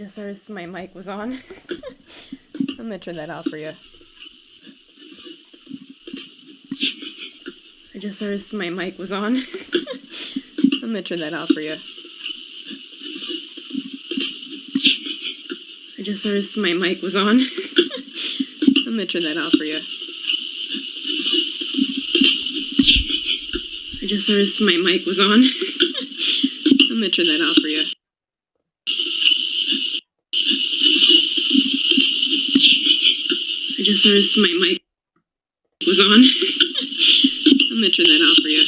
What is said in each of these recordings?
just noticed my mic was on. I'm gonna turn that off for you. I just noticed my mic was on. I'm gonna turn that off for you. I just noticed my mic was on. I'm gonna turn that off for you. I just noticed my mic was on. I'm gonna turn that off for you. I just noticed my mic was on. I'm gonna turn that off for you.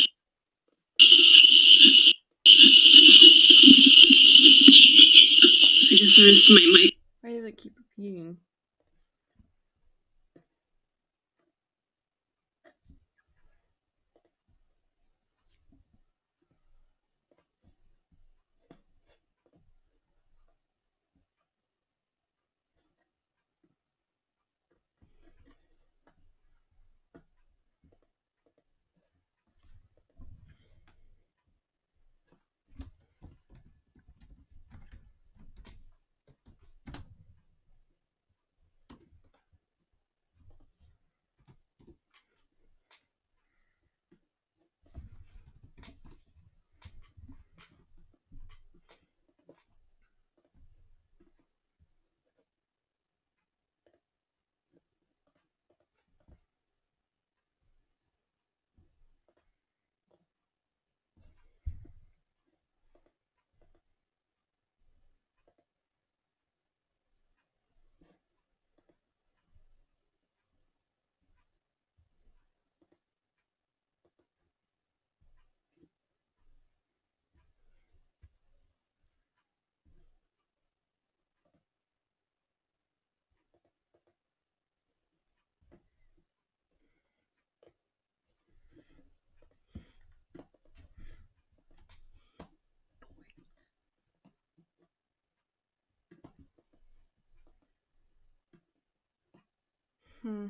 I just noticed my mic. Why does it keep repeating? Hmm.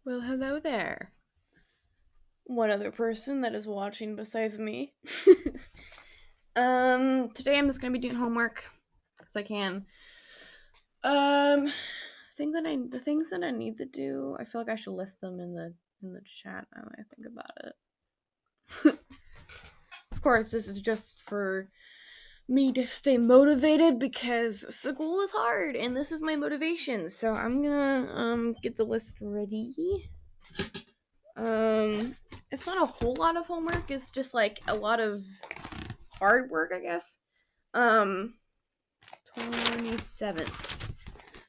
Well, hello there. One other person that is watching besides me. Today I'm just gonna be doing homework because I can. The things that I need to do, I feel like I should list them in the chat now that I think about it. Of course, this is just for me to stay motivated because school is hard and this is my motivation. So I'm gonna get the list ready. It's not a whole lot of homework. It's just like a lot of hard work, I guess. 27th.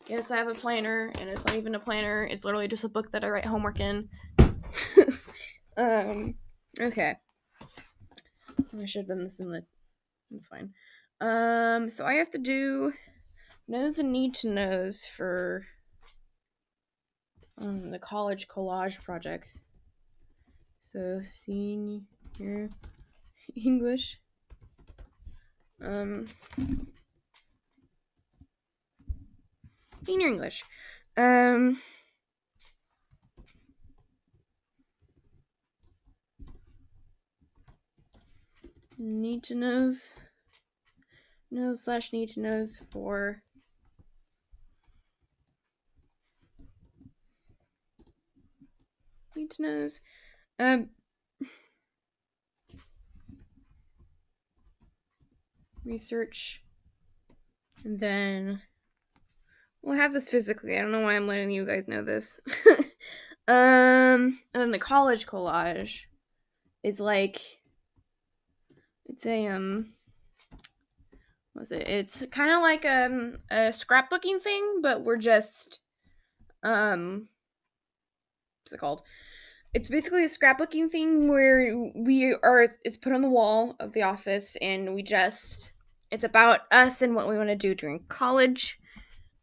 Yes, I have a planner, and it's not even a planner. It's literally just a book that I write homework in. Okay. I should have done this in the. That's fine. So I have to do knows and need to knows for the college collage project. So senior English. Senior English. Need to knows. Need to knows for need to knows. Research. And then we'll have this physically. I don't know why I'm letting you guys know this. And then the college collage is like it's a what's it? It's kind of like a scrapbooking thing, but we're just what's it called? It's basically a scrapbooking thing where it's put on the wall of the office and it's about us and what we want to do during college.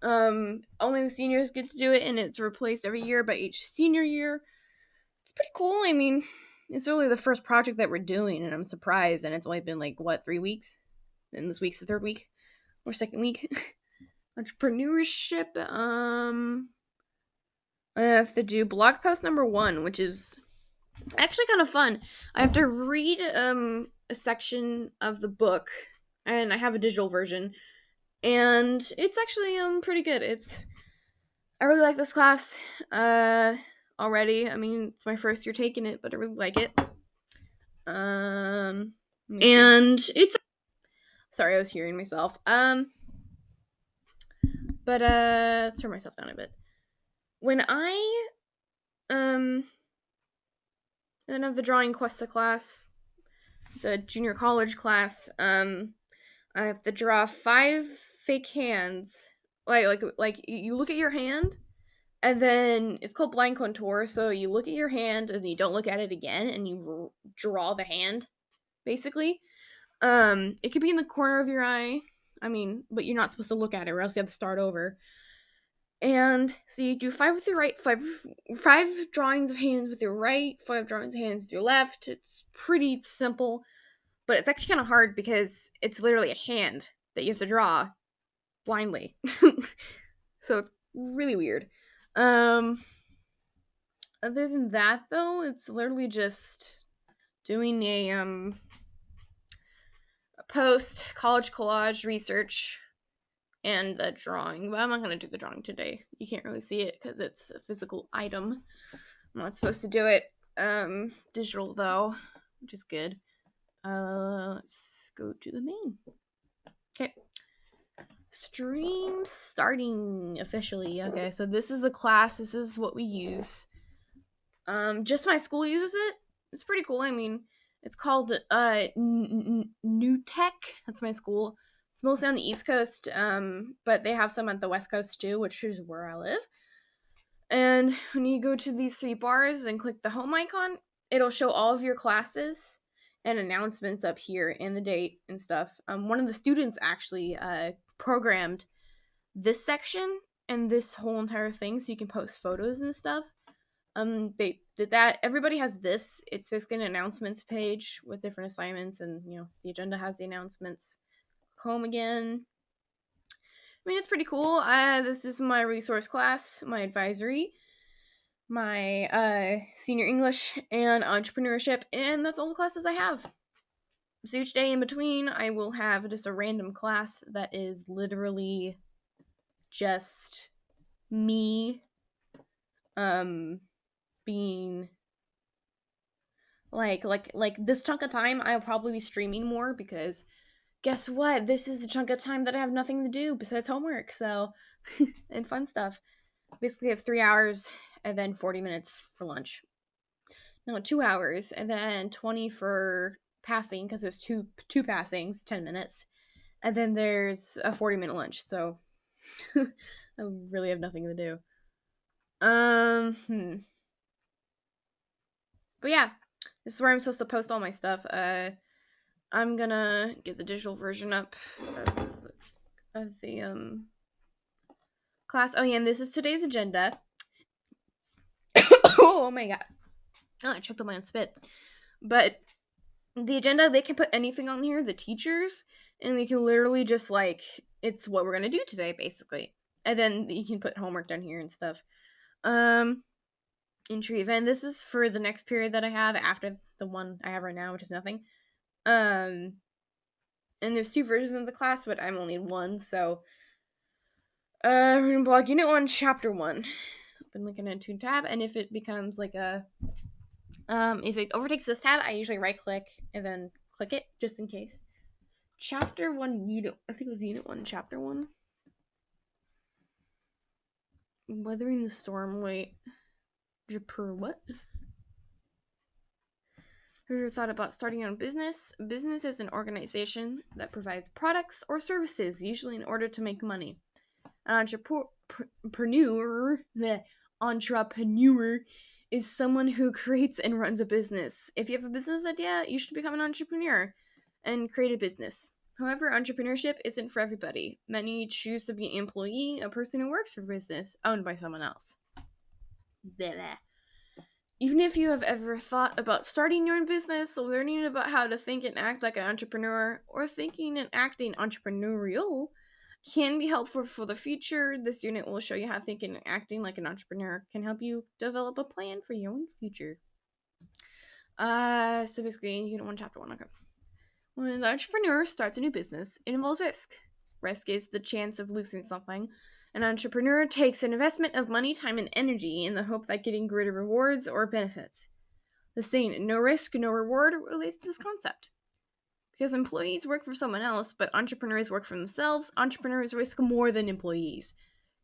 Only the seniors get to do it, and it's replaced every year by each senior year. It's pretty cool. I mean, it's really the first project that we're doing, and I'm surprised. And it's only been like, what, 3 weeks? And this week's the third week or second week. Entrepreneurship. I have to do blog post number 1, which is actually kind of fun. I have to read a section of the book, and I have a digital version, and it's actually pretty good. I really like this class already. I mean, it's my first year taking it, but I really like it. And it's, sorry, I was hearing myself. But let's turn myself down a bit. When I then have the drawing Questa class, the junior college class, I have to draw 5 fake hands. Like you look at your hand, and then it's called blind contour. So you look at your hand and you don't look at it again, and you draw the hand, basically. It could be in the corner of your eye. I mean, but you're not supposed to look at it, or else you have to start over. And so you do 5 with your right, five drawings of hands with your right, 5 drawings of hands with your left. It's pretty simple, but it's actually kind of hard because it's literally a hand that you have to draw blindly. So it's really weird. Other than that, though, it's literally just doing a post college collage research and the drawing. But I'm not going to do the drawing today. You can't really see it because it's a physical item. I'm not supposed to do it digital, though, which is good. Let's go to the main. Okay. Stream starting officially. Okay, so this is the class. This is what we use. Just my school uses it. It's pretty cool. I mean, it's called New Tech. That's my school. It's mostly on the East Coast, but they have some at the West Coast too, which is where I live. And when you go to these 3 bars and click the home icon, it'll show all of your classes and announcements up here and the date and stuff. One of the students actually programmed this section and this whole entire thing so you can post photos and stuff. They did that. Everybody has this. It's basically an announcements page with different assignments, and the agenda has the announcements. Home again. I mean, it's pretty cool. This is my resource class, my advisory, my senior English, and entrepreneurship, and that's all the classes I have. So each day in between, I will have just a random class that is literally just me being like this chunk of time I'll probably be streaming more because guess what? This is a chunk of time that I have nothing to do besides homework, so and fun stuff. Basically I have 3 hours and then 40 minutes for lunch. No, 2 hours and then 20 for passing because there's two passings, 10 minutes. And then there's a 40-minute lunch, so I really have nothing to do. But yeah, this is where I'm supposed to post all my stuff. I'm gonna get the digital version up of the class. Oh yeah, and this is today's agenda. Oh my god. Oh, I choked on my own spit. But the agenda, they can put anything on here, the teachers, and they can literally just it's what we're gonna do today, basically. And then you can put homework down here and stuff. Entry event. This is for the next period that I have after the one I have right now, which is nothing. And there's 2 versions of the class, but I'm only in 1, so we're gonna blog Unit 1, Chapter 1. Open link in a Tune tab, and if it becomes like a if it overtakes this tab, I usually right click and then click it just in case. Chapter 1 Unit, I think it was Unit 1, Chapter 1. Weathering the storm. Wait. What? Have you ever thought about starting your own business? Business is an organization that provides products or services, usually in order to make money. An entrepreneur is someone who creates and runs a business. If you have a business idea, you should become an entrepreneur and create a business. However, entrepreneurship isn't for everybody. Many choose to be an employee, a person who works for a business owned by someone else. Blah. Even if you have ever thought about starting your own business, learning about how to think and act like an entrepreneur, or thinking and acting entrepreneurial can be helpful for the future. This unit will show you how thinking and acting like an entrepreneur can help you develop a plan for your own future. So basically, Unit 1, Chapter 1, okay. When an entrepreneur starts a new business, it involves risk. Risk is the chance of losing something. An entrepreneur takes an investment of money, time, and energy in the hope that getting greater rewards or benefits. The saying, no risk, no reward, relates to this concept. Because employees work for someone else, but entrepreneurs work for themselves, entrepreneurs risk more than employees.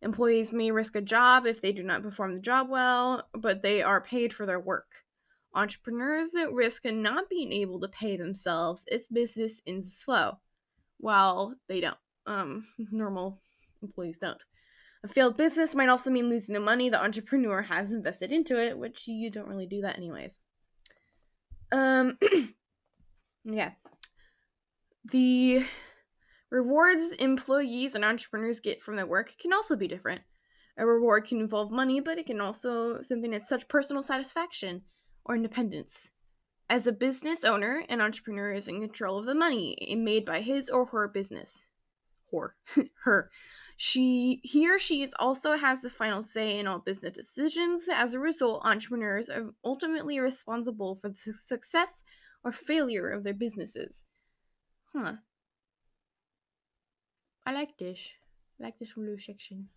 Employees may risk a job if they do not perform the job well, but they are paid for their work. Entrepreneurs risk not being able to pay themselves if business ends slow, while they don't. Normal employees don't. A failed business might also mean losing the money the entrepreneur has invested into it, which you don't really do that anyways. Yeah. The rewards employees and entrepreneurs get from their work can also be different. A reward can involve money, but it can also something as such personal satisfaction or independence. As a business owner, an entrepreneur is in control of the money made by his or her business. Her. He or she also has the final say in all business decisions. As a result, entrepreneurs are ultimately responsible for the success or failure of their businesses. Huh. I like this. Blue section.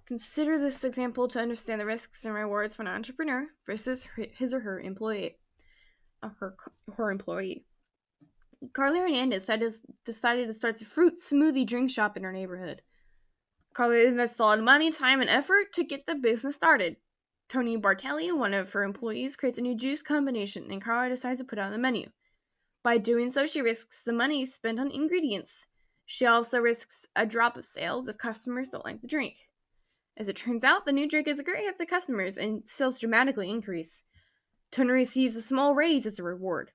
Consider this example to understand the risks and rewards for an entrepreneur versus his or her employee. Her employee. Carly Hernandez decided to start a fruit smoothie drink shop in her neighborhood. Carly invested a lot of money, time, and effort to get the business started. Tony Bartelli, one of her employees, creates a new juice combination, and Carly decides to put it on the menu. By doing so, she risks the money spent on ingredients. She also risks a drop of sales if customers don't like the drink. As it turns out, the new drink is a great hit to customers, and sales dramatically increase. Tony receives a small raise as a reward.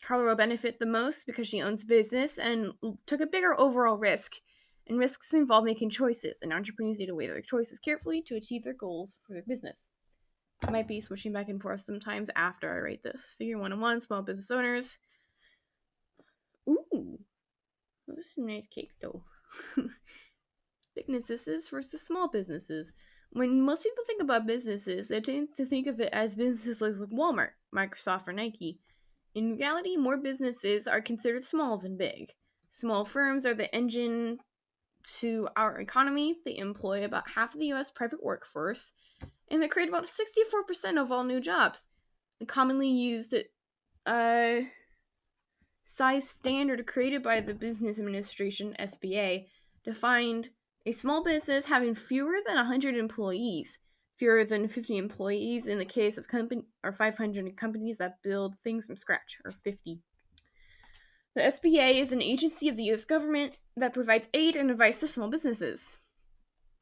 Carla will benefit the most because she owns a business and took a bigger overall risk. And risks involve making choices, and entrepreneurs need to weigh their choices carefully to achieve their goals for their business. I might be switching back and forth sometimes after I write this. Figure 101, small business owners. Ooh, those are some nice cakes though. Big businesses versus small businesses. When most people think about businesses, they tend to think of it as businesses like Walmart, Microsoft, or Nike. In reality, more businesses are considered small than big. Small firms are the engine to our economy. They employ about half of the U.S. private workforce, and they create about 64% of all new jobs. The commonly used size standard created by the Business Administration, SBA, defined a small business having fewer than 100 employees, fewer than 50 employees in the case of 500 companies that build things from scratch, or 50. The SBA is an agency of the U.S. government that provides aid and advice to small businesses.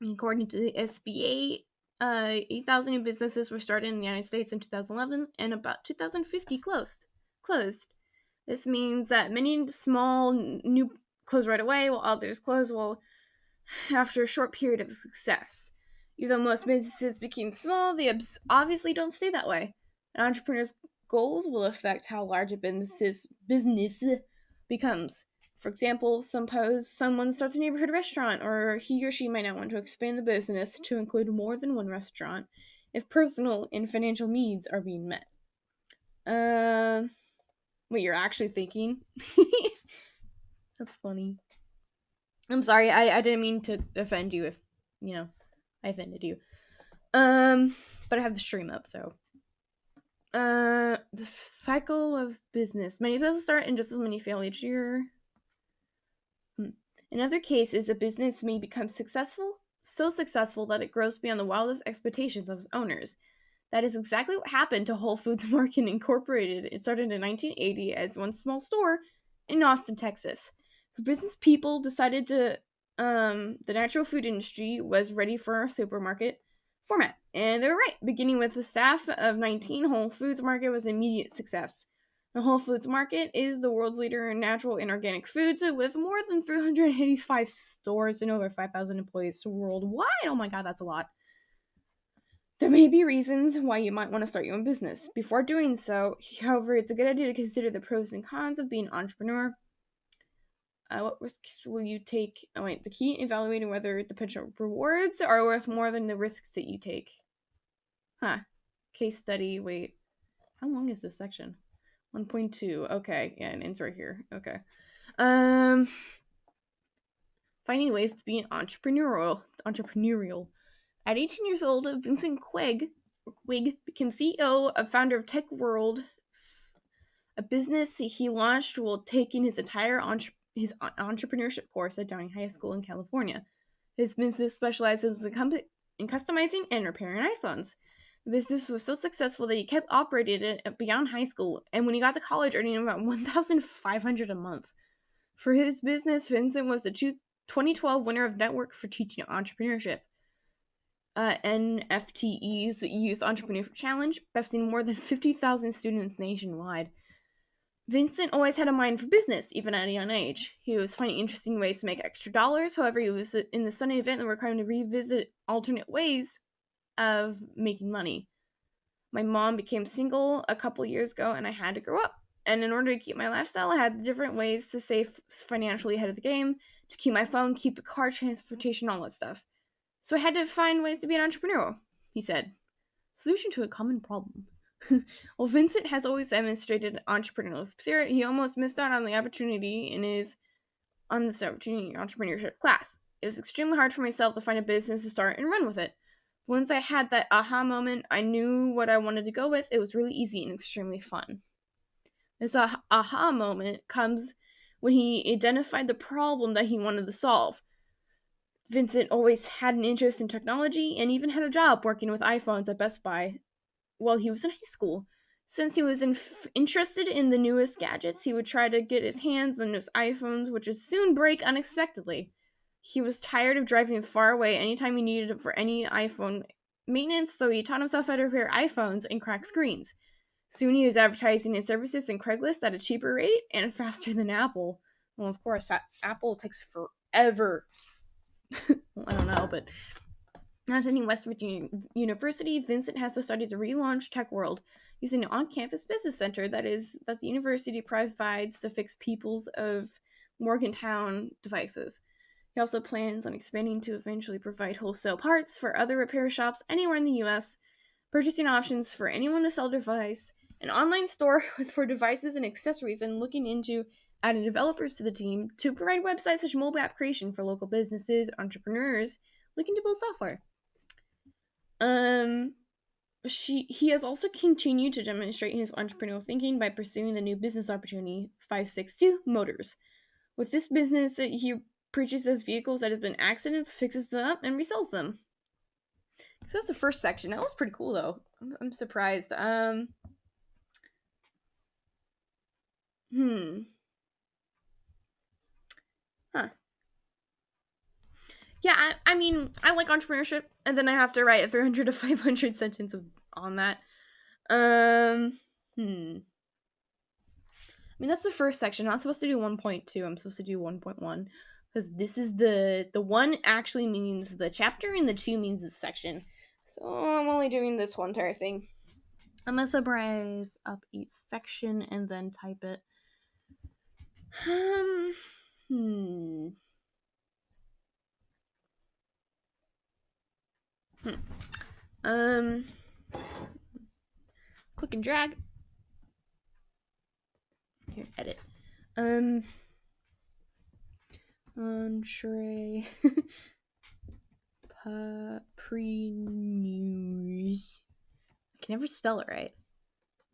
According to the SBA, 8,000 new businesses were started in the United States in 2011, and about 2,050 closed. This means that many small new close right away, while others close after a short period of success. Even though most businesses became small, they obviously don't stay that way. An entrepreneur's goals will affect how large a business becomes. For example, suppose someone starts a neighborhood restaurant, or he or she might not want to expand the business to include more than one restaurant if personal and financial needs are being met. What you're actually thinking? That's funny. I'm sorry, I didn't mean to offend you if, I offended you. But I have the stream up, so. The cycle of business. Many businesses start and just as many fail each year. In other cases, a business may become so successful that it grows beyond the wildest expectations of its owners. That is exactly what happened to Whole Foods Market Incorporated. It started in 1980 as one small store in Austin, Texas. The business people decided the natural food industry was ready for a supermarket format. And they were right. Beginning with a staff of 19, Whole Foods Market was an immediate success. The Whole Foods Market is the world's leader in natural and organic foods with more than 385 stores and over 5,000 employees worldwide. Oh my god, that's a lot. There may be reasons why you might want to start your own business. Before doing so, however, it's a good idea to consider the pros and cons of being an entrepreneur. What risks will you take? The key evaluating whether the potential rewards are worth more than the risks that you take. Case study. Wait, how long is this section? 1.2. Okay, yeah, and ends right here. Okay. Finding ways to be entrepreneurial. At 18 years old, Vincent Quigg became CEO and founder of Tech World, a business he launched while taking his entire entrepreneurship course at Downing High School in California. His business specializes in customizing and repairing iPhones. The business was so successful that he kept operating it beyond high school, and when he got to college, earning about $1,500 a month. For his business, Vincent was the 2012 winner of Network for Teaching Entrepreneurship, NFTE's Youth Entrepreneurship Challenge, besting more than 50,000 students nationwide. Vincent always had a mind for business, even at a young age. He was finding interesting ways to make extra dollars. However, he was in the sudden event and required to revisit alternate ways of making money. My mom became single a couple years ago, and I had to grow up. And in order to keep my lifestyle, I had different ways to save financially ahead of the game, to keep my phone, keep a car, transportation, all that stuff. So I had to find ways to be an entrepreneur, he said. Solution to a common problem. Well, Vincent has always demonstrated entrepreneurial spirit. He almost missed out on the opportunity in his entrepreneurship class. It was extremely hard for myself to find a business to start and run with it. Once I had that aha moment, I knew what I wanted to go with. It was really easy and extremely fun. This aha moment comes when he identified the problem that he wanted to solve. Vincent always had an interest in technology and even had a job working with iPhones at Best Buy while he was in high school. Since he was interested in the newest gadgets, he would try to get his hands on those iPhones, which would soon break unexpectedly. He was tired of driving far away anytime he needed it for any iPhone maintenance, so he taught himself how to repair iPhones and crack screens. Soon he was advertising his services in Craigslist at a cheaper rate and faster than Apple. Well, of course, Apple takes forever. I don't know, but attending West Virginia University, Vincent has decided to relaunch Tech World using an on-campus business center that the university provides to fix people's of Morgantown devices. He also plans on expanding to eventually provide wholesale parts for other repair shops anywhere in the U.S., purchasing options for anyone to sell a device, an online store for devices and accessories, and looking into adding developers to the team to provide websites such as mobile app creation for local businesses, entrepreneurs looking to build software. He has also continued to demonstrate his entrepreneurial thinking by pursuing the new business opportunity 562 Motors. With this business, he purchases vehicles that have been accidents, fixes them up, and resells them. So that's the first section. That was pretty cool, though. I'm surprised. Yeah, I mean, I like entrepreneurship, and then I have to write a 300 to 500 sentence on that. I mean, that's the first section. I'm not supposed to do 1.2. I'm supposed to do 1.1 because this is the 1 actually means the chapter and the 2 means the section. So I'm only doing this one entire thing. I'm gonna summarize up each section and then type it. Click and drag. Here, edit. Entrepreneurs. I can never spell it right.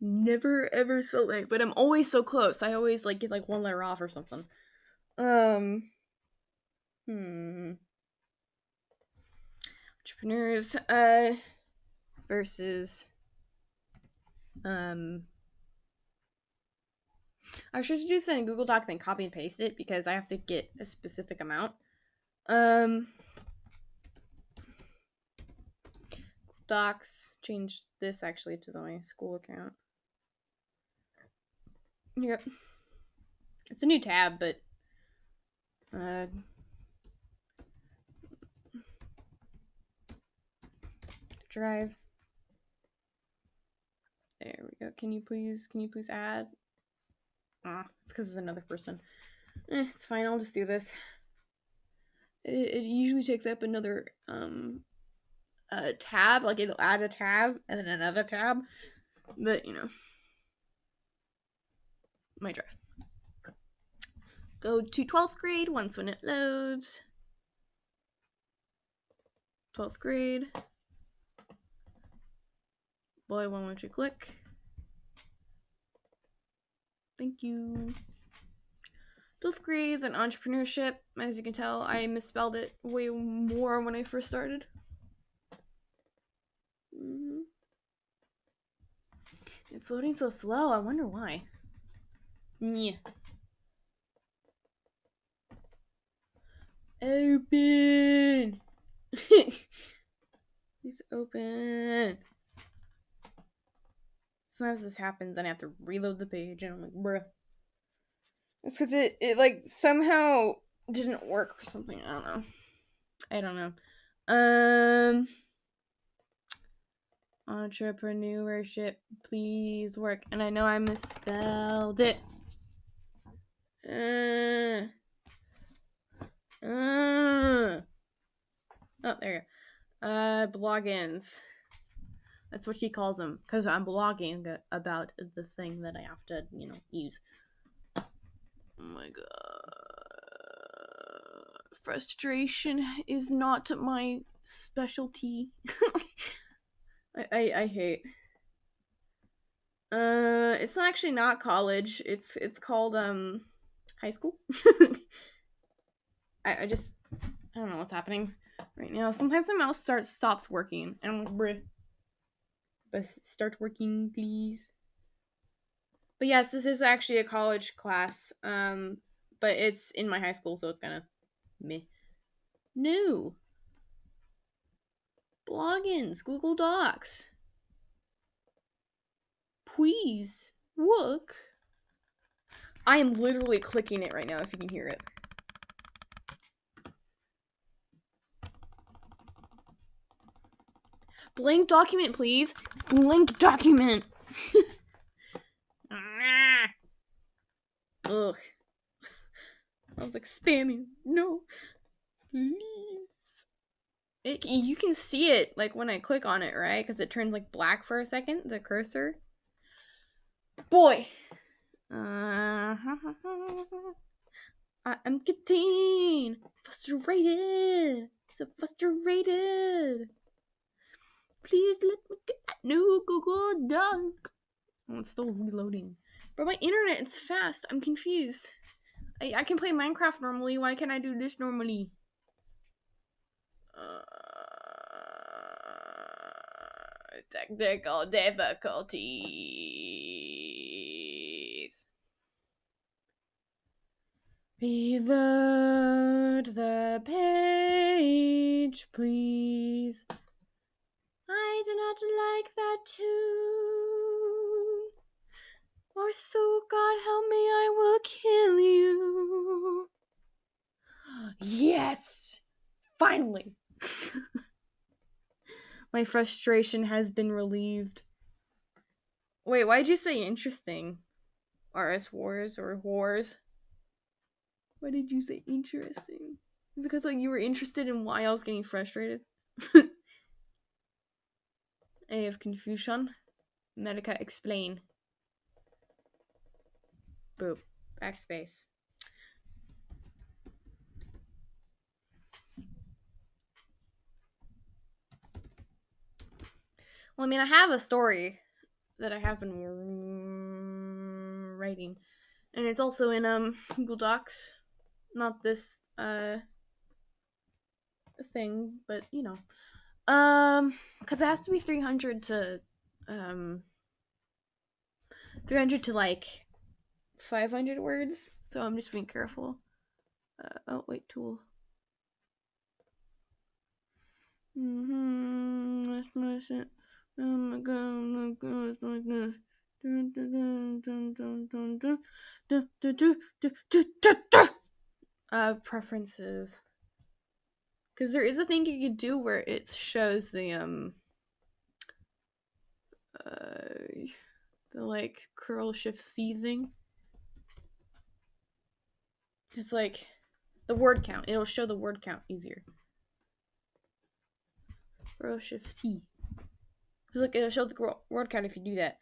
Never ever spell it right, but I'm always so close. I always get one letter off or something. Entrepreneurs versus I should do this in a Google Doc, then copy and paste it because I have to get a specific amount. Docs, change this actually to my school account. Yep. It's a new tab, but drive. There we go. Can you please add? It's because it's another person. It's fine. I'll just do this. It usually takes up another tab. Like it'll add a tab and then another tab, but you know, my drive. Go to 12th grade once when it loads. 12th grade. Boy, why won't you click? Thank you. 12th grade is an entrepreneurship. As you can tell, I misspelled it way more when I first started. It's loading so slow. I wonder why. Yeah. Open. Please open. Sometimes this happens and I have to reload the page and I'm like, bruh. It's because it like somehow didn't work or something. I don't know. Entrepreneurship, please work. And I know I misspelled it. Oh, there you go. Blogins. That's what he calls them. Because I'm blogging about the thing that I have to, use. Oh my god. Frustration is not my specialty. I hate. It's actually not college. It's called high school. I don't know what's happening right now. Sometimes the mouse stops working, and I'm like, bruh. But start working, please. But yes, this is actually a college class. But it's in my high school, so it's kind of meh. New Bloggins, Google Docs. Please work. I am literally clicking it right now. If you can hear it. Blank document, please. Blank document. Ugh. I was like spamming. No. Please. You can see it like when I click on it, right? Because it turns like black for a second, the cursor. Boy. I'm getting frustrated. So frustrated. Please let me get that new Google Doc. Oh, it's still reloading. But my internet is fast. I'm confused. I can play Minecraft normally. Why can't I do this normally? Technical difficulties. Reload the page, please. I do not like that tune. Or so God help me, I will kill you. Yes! Finally! My frustration has been relieved. Wait, why'd you say interesting? RS Wars or Wars? Why did you say interesting? Is it because like you were interested in why I was getting frustrated? I have confusion. Medica, explain. Boop. Backspace. Well, I mean, I have a story that I have been writing, and it's also in Google Docs. Not this thing, but you know, because it has to be 300 to 300 to like 500 words. So I'm just being careful. Oh wait, tool. Let's miss it. Oh my god, it's like this. Dun, dun, dun, dun, dun, dun, Preferences. Because there is a thing you could do where it shows the like curl shift C thing. It's like the word count. It'll show the word count easier. Curl shift C. Because look, it'll show the word count if you do that.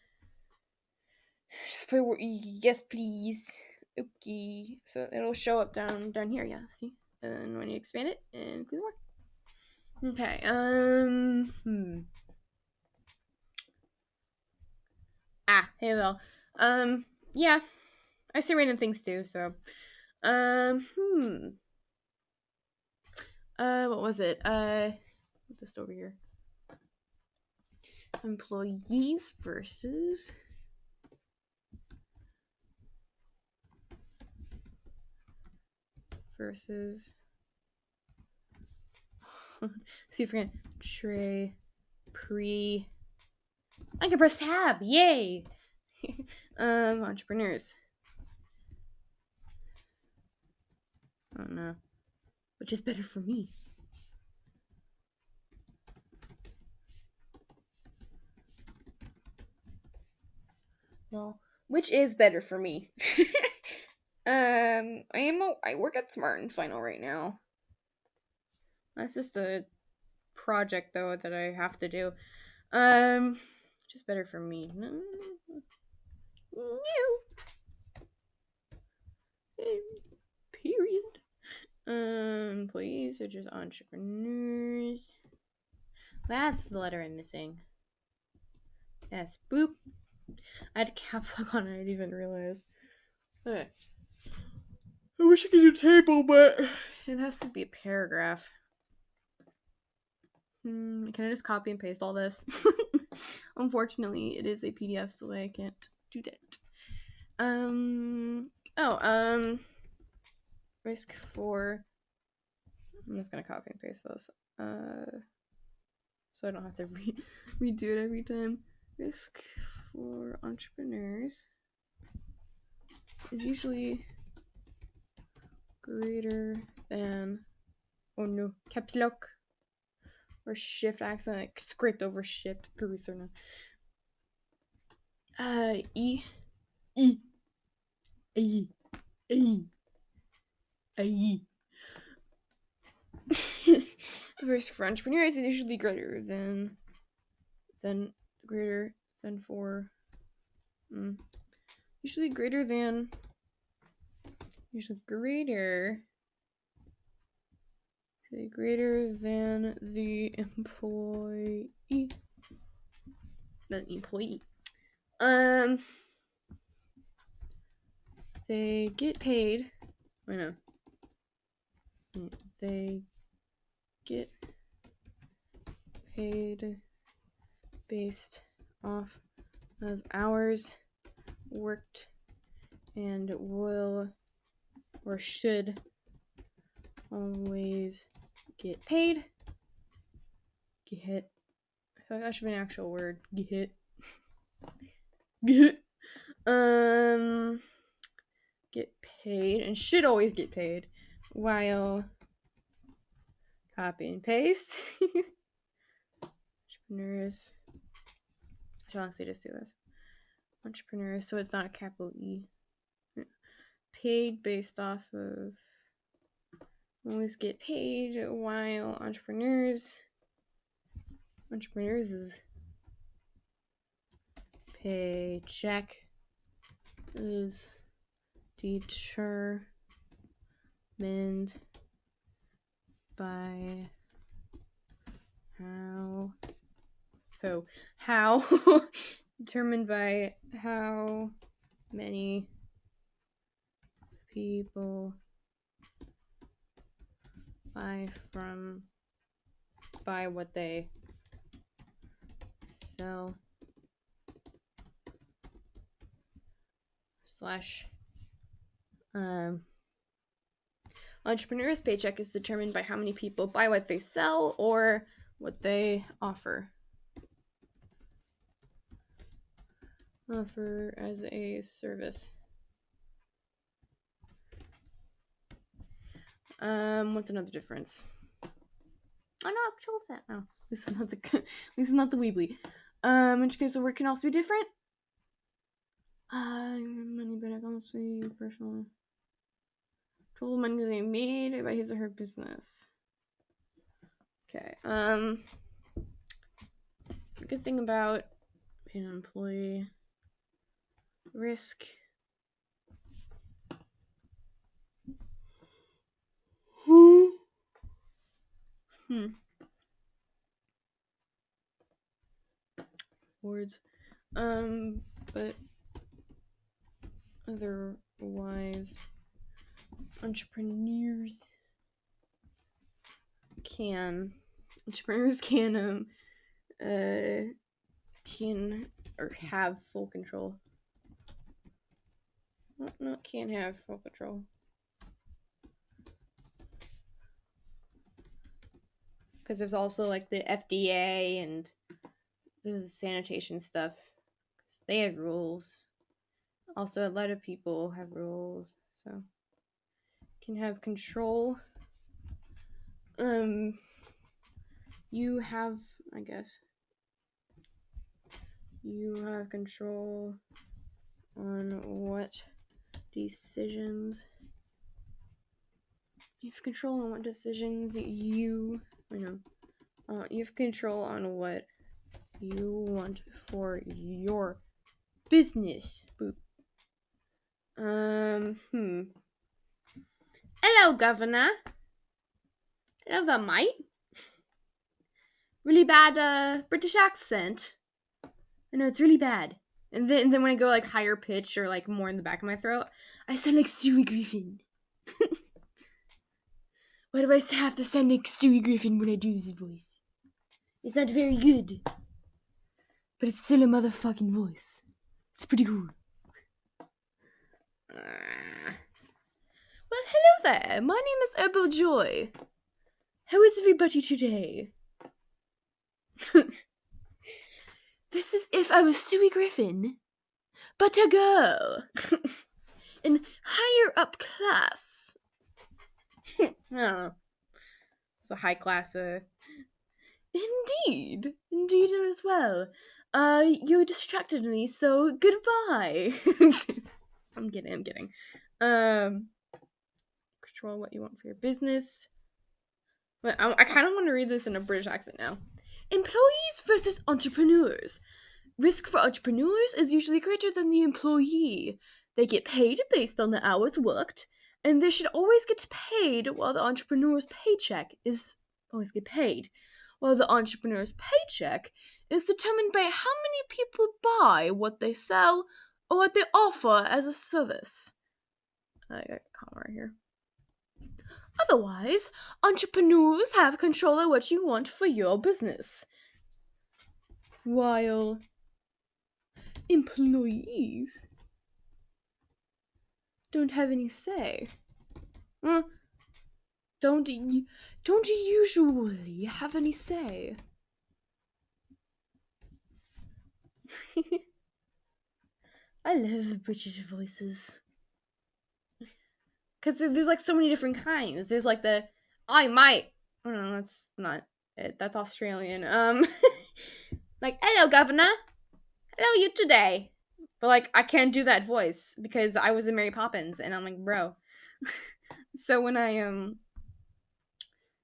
Just put yes, please. Okay. So it'll show up down here. Yeah. See. And when you expand it, and please more. Okay. Hey, well. Yeah. I say random things too. So. What was it? Put this over here. Employees versus see if we can I can press tab, yay. Entrepreneurs. Oh no. Which is better for me? Well, which is better for me? I work at Smart and Final right now. That's just a project though that I have to do. Just better for me. No. Period. Employees are just entrepreneurs. That's the letter I'm missing. Yes, boop. I had caps lock on it, I didn't even realize. Okay. I wish I could do table, but it has to be a paragraph. Can I just copy and paste all this? Unfortunately, it is a PDF, so I can't do that. Risk for. I'm just gonna copy and paste those. So I don't have to redo it every time. Risk for entrepreneurs is usually greater than. Oh no, caps lock. Or shift accent, like scraped over shift. Grease or no. E. The risk for entrepreneurs is usually greater than for. Usually greater than the employee. They get paid. I know. They get paid based off of hours worked and will or should always get paid. Get. I thought that should be an actual word. Get. Get paid and should always get paid while copy and paste. Entrepreneurs. I should honestly just do this. Entrepreneurs, so it's not a capital E. Paid based off of always get paid while entrepreneurs is paycheck is determined by how determined by how many people buy what they sell / entrepreneur's paycheck is determined by how many people buy what they sell or what they offer as a service. What's another difference? Oh no, control set. No, this is not the this is not the Weebly. In which case the work can also be different. Money, but I can't see personal. Total money they made by his or her business. Okay. Good thing about being an employee. Risk. Words. But otherwise, entrepreneurs can or have full control. Not can have full control. Because there's also like the FDA and the sanitation stuff. They have rules. Also, a lot of people have rules, so can have control. You have, I guess, you have control on what decisions. You have control on what decisions you have control on what you want for your business. Boop. Hello, Governor. Hello there, mate. Really bad British accent. I know, it's really bad. And then when I go like higher pitch or like more in the back of my throat, I sound like Stewie Griffin. Why do I have to sound like Stewie Griffin when I do this voice? It's not very good. But it's still a motherfucking voice. It's pretty cool. Well, hello there. My name is Herbal Joy. How is everybody today? This is if I was Stewie Griffin, but a girl. In higher up class. I don't know. It's a high class, Indeed as well. You distracted me, so goodbye. I'm kidding. Control what you want for your business. But I kind of want to read this in a British accent now. Employees versus entrepreneurs. Risk for entrepreneurs is usually greater than the employee. They get paid based on the hours worked, and they should always get paid while the entrepreneur's paycheck is always get paid. While the entrepreneur's paycheck is determined by how many people buy what they sell or what they offer as a service. I got a comma right here. Otherwise, entrepreneurs have control of what you want for your business, while employees don't have any say. Don't usually have any say. I love British voices. Because there's like so many different kinds. There's like the I might. Oh no, that's not it. That's Australian. Like, hello, Governor. Hello, you today. But like, I can't do that voice because I was in Mary Poppins, and I'm like, bro. So when I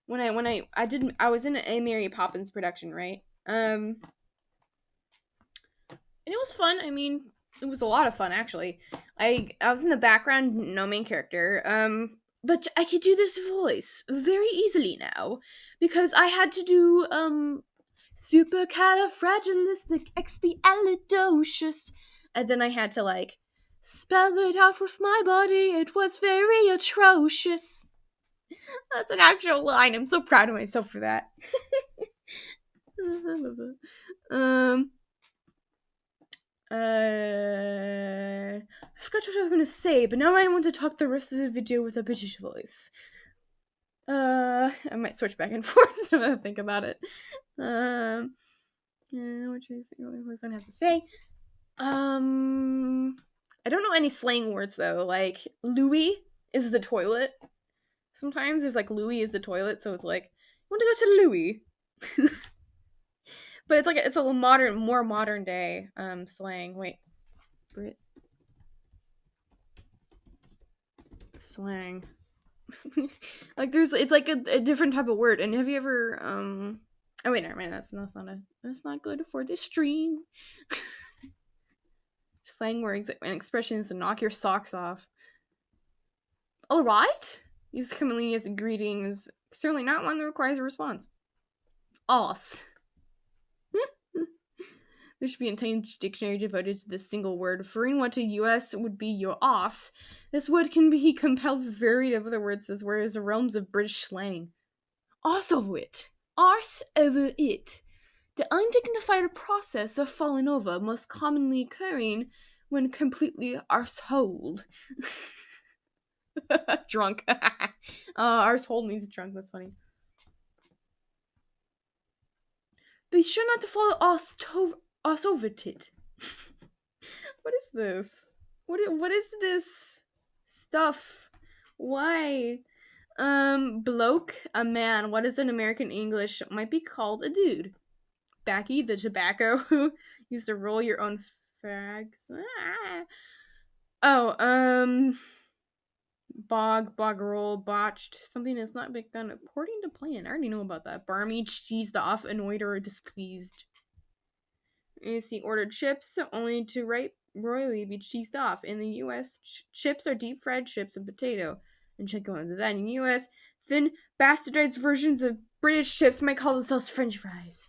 was in a Mary Poppins production, right? And it was fun. I mean, it was a lot of fun actually. I was in the background, no main character. But I could do this voice very easily now because I had to do supercalifragilisticexpialidocious, and then I had to like spell it out with my body. It was very atrocious. That's an actual line. I'm so proud of myself for that. I forgot what I was going to say, but now I want to talk the rest of the video with a British voice. I might switch back and forth when I think about it. What was I have to say? I don't know any slang words though. Like Louis is the toilet. Sometimes there's like Louis is the toilet, so it's like, you want to go to Louis? But it's like it's a more modern day slang. Wait, Brit slang. Like it's like a different type of word. And have you ever oh wait, never mind. That's not good for this stream. Slang words and expressions to knock your socks off. All right. Use commonly as greetings. Certainly not one that requires a response. Os. There should be an entire dictionary devoted to this single word. Referring what to US would be your ass. This word can be compelled varied of other words as well as the realms of British slang. Arse over it. Arse over it. The undignified process of falling over, most commonly occurring when completely arseholed. Drunk. Arsehold means drunk, that's funny. Be sure not to follow arse over it. What is this? What is this stuff? Why? Bloke, a man. What is in American English might be called a dude. Backy, the tobacco who used to roll your own fags. Oh, bog roll, botched. Something has not begun according to plan. I already know about that. Barmy, cheesed off, annoyed or displeased. You see, ordered chips only to royally be cheesed off. In the U.S., chips are deep fried chips of potato and chicken ones. Then in the U.S., thin, bastardized versions of British chips might call themselves French fries.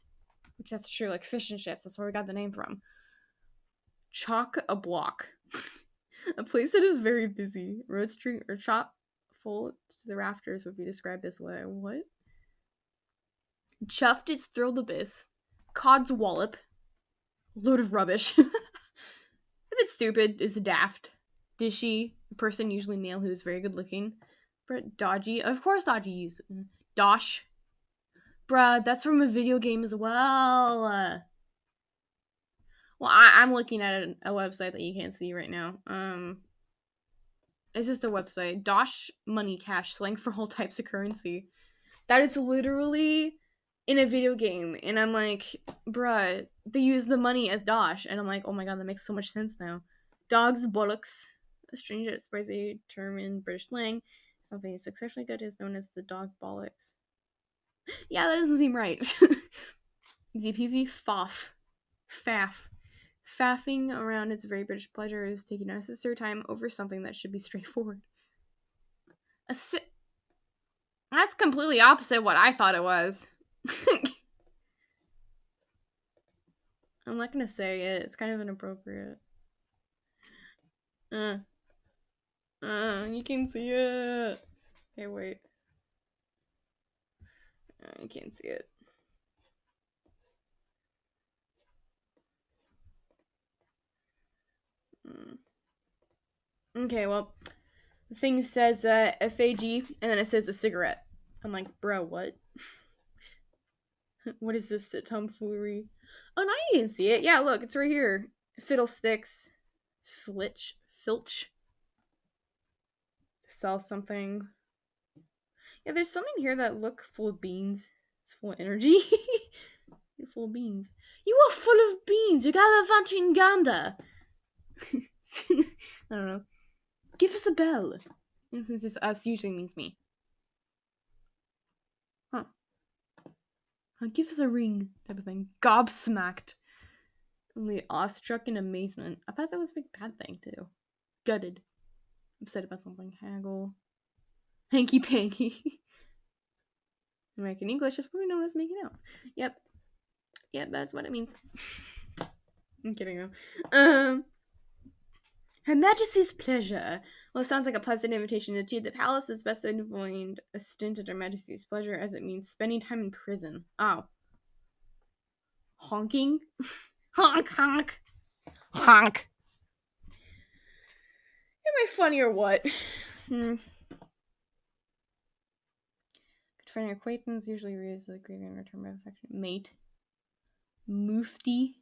Which that's true, like fish and chips. That's where we got the name from. Chock a block. A place that is very busy. Road street or chop full to the rafters would be described this way. What? Chuffed is thrilled abyss. Cod's wallop. Load of rubbish. A bit stupid is daft. Dishy, a person usually male who is very good looking. But dodgy, of course dodgy. Dosh. Bruh, that's from a video game as well. Well, I'm looking at a website that you can't see right now. It's just a website. Dosh money cash, slang for all types of currency. That is literally in a video game. And I'm like, bruh, they use the money as Dosh. And I'm like, oh my god, that makes so much sense now. Dogs bollocks. A strange yet spicy term in British slang. Something exceptionally good is known as the dog bollocks. Yeah, that doesn't seem right. ZPV faff. Faff. Faffing around is a very British pleasure is taking unnecessary time over something that should be straightforward. That's completely opposite of what I thought it was. I'm not gonna say it. It's kind of inappropriate. You can see it. Hey, wait. I can't see it. Okay, well, the thing says FAG, and then it says a cigarette. I'm like, bro, what? What is this tomfoolery? Oh, now you can see it. Yeah, look, it's right here. Fiddlesticks. Filch. Sell something. Yeah, there's some in here that look full of beans. It's full of energy. You're full of beans. You are full of beans. You gallivanting gander. I don't know. Give us a bell. And since it's us, usually means me. Huh. Give us a ring, type of thing. Gobsmacked. Only awestruck in amazement. I thought that was a big bad thing, too. Gutted. Upset about something. Haggle. Hanky panky. American English is probably known as making out. Yep, that's what it means. I'm kidding though. Her Majesty's pleasure. Well, it sounds like a pleasant invitation to tea. The palace is best avoid a stint at Her Majesty's pleasure as it means spending time in prison. Oh. Honking? Honk, honk. Honk. Am I funny or what? Good friend or acquaintance usually raises the greeting in return by affection. Mate. Mufti.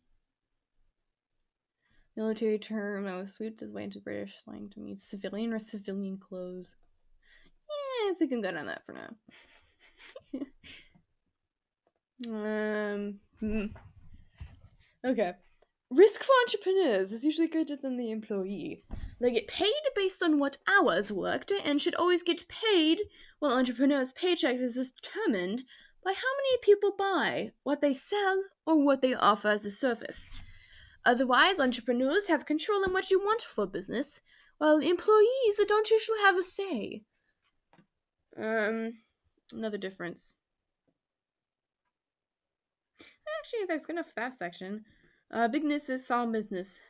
Military term that was swept his way into British slang to mean civilian or civilian clothes. I think I'm good on that for now. Okay. Risk for entrepreneurs is usually greater than the employee. They get paid based on what hours worked and should always get paid, while entrepreneurs' paycheck is determined by how many people buy, what they sell, or what they offer as a service. Otherwise, entrepreneurs have control on what you want for business, while employees don't usually have a say. Another difference. Actually, that's good enough for that section. Bigness is small business.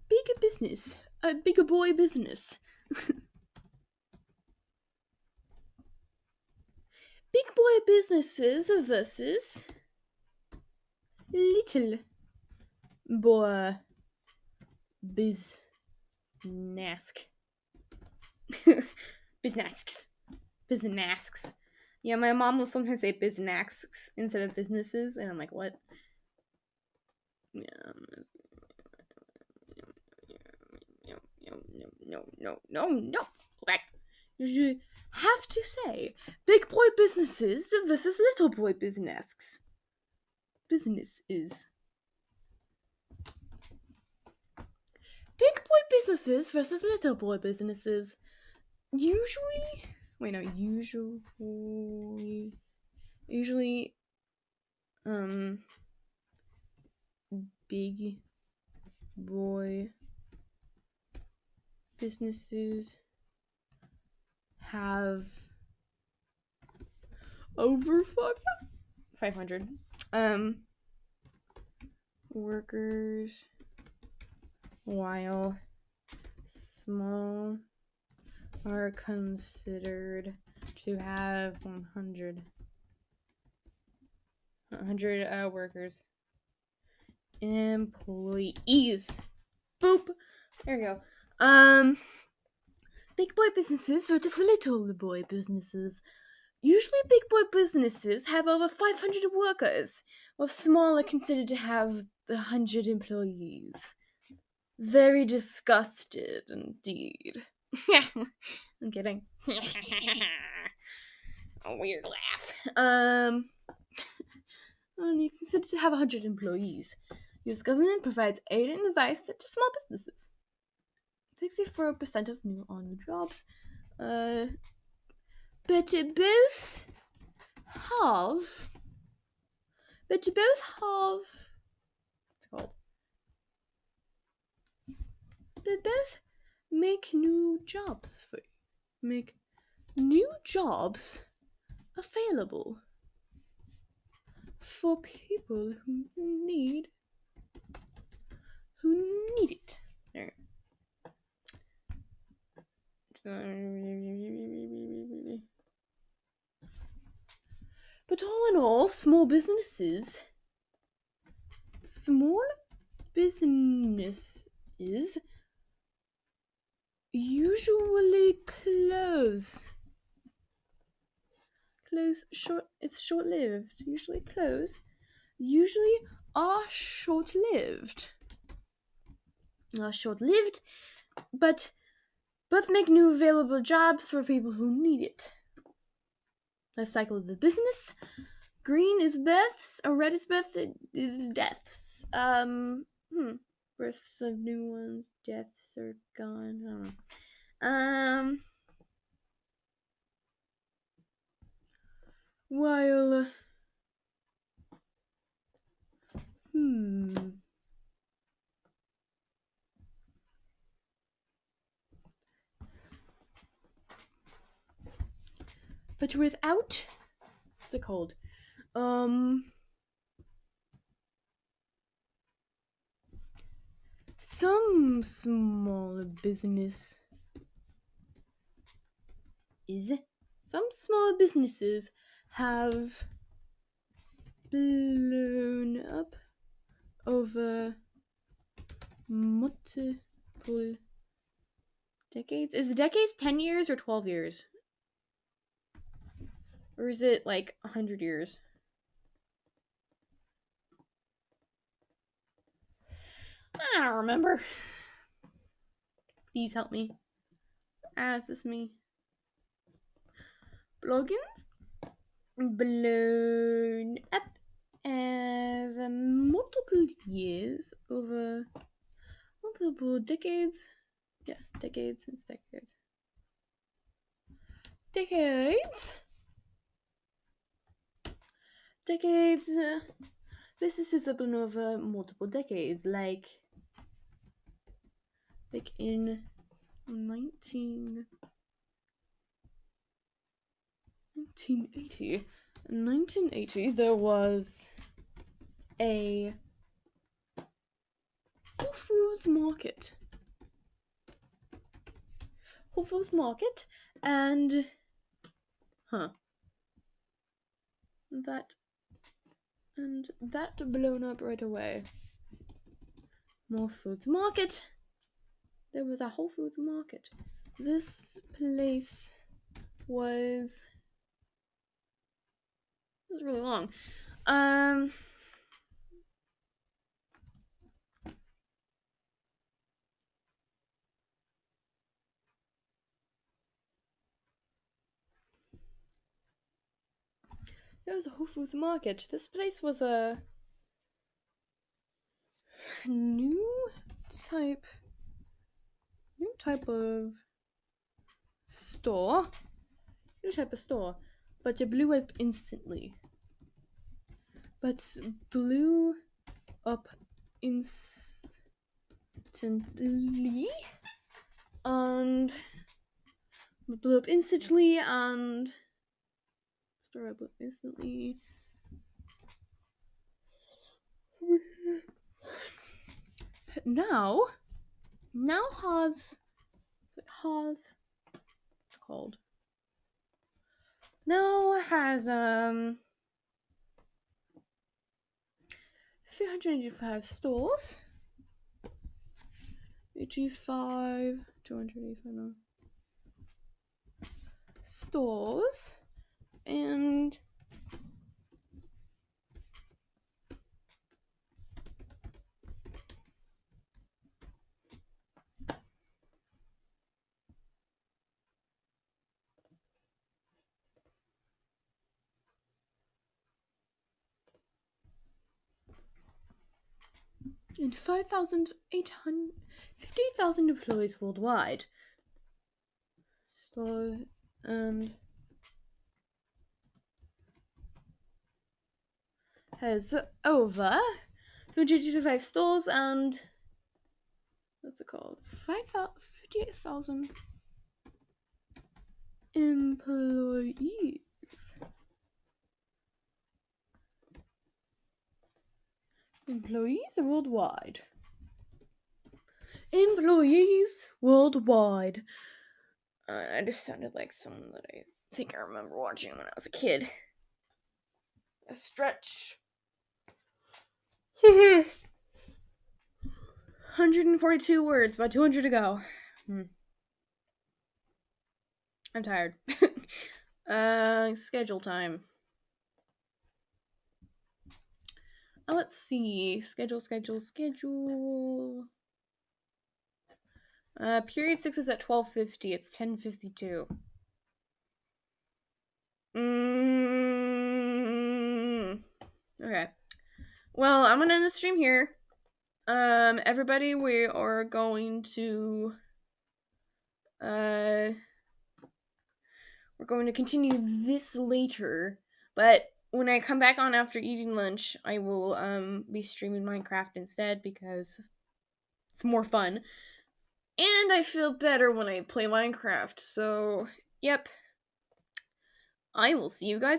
Bigger business. A bigger boy business. Big boy businesses versus little boy business. Businasks. Yeah, my mom will sometimes say businasks instead of businesses, and I'm like, what? Yeah. No. What? You have to say big boy businesses versus little boy businesses. Businesses. Big boy businesses versus little boy businesses. Usually, big boy businesses have over 500 workers, while small are considered to have 100 workers. Employees. Boop. There we go. Big boy businesses versus little boy businesses. Usually big boy businesses have over 500 workers, while small are considered to have 100 employees. Very disgusted indeed. I'm kidding. A weird laugh. And you consider to have 100 employees. U.S. government provides aid and advice to small businesses. 64% of new jobs. But both have. What's it called? They both make new jobs available for people who need it. There. But all in all, small businesses usually it's short-lived. Usually are short-lived, but both make new available jobs for people who need it. Life cycle of the business. Green is births, or red is deaths. Births of new ones, deaths are gone. I don't know. While but without what's it called? Some small businesses have blown up over multiple decades. Is decades 10 years or 12 years? Or is it like 100 years? I don't remember. Please help me. It's just me. Plugins blown up over multiple years, over multiple decades. Yeah, decades. It's decades. Decades. Businesses have been over multiple decades, like in 1980, there was a Whole Foods Market. And that blown up right away. More Foods Market. There was a Whole Foods Market. This place was... This is really long. There was a Whole Foods Market. This place was a new type of store. But it blew up instantly. And now has now has 385 stores. 285 stores, and and 50,000 employees worldwide. Stores and has over 285 stores and what's it called? 58,000 employees. Employees worldwide. I just sounded like someone that I think I remember watching when I was a kid. A stretch. 142 words, about 200 to go. I'm tired. Schedule time. Let's see. Schedule. Period 6 is at 12:50. It's 10:52. Okay. Well, I'm gonna end the stream here. Everybody, we are going to we're going to continue this later, but when I come back on after eating lunch, I will be streaming Minecraft instead because it's more fun. And I feel better when I play Minecraft. So, yep. I will see you guys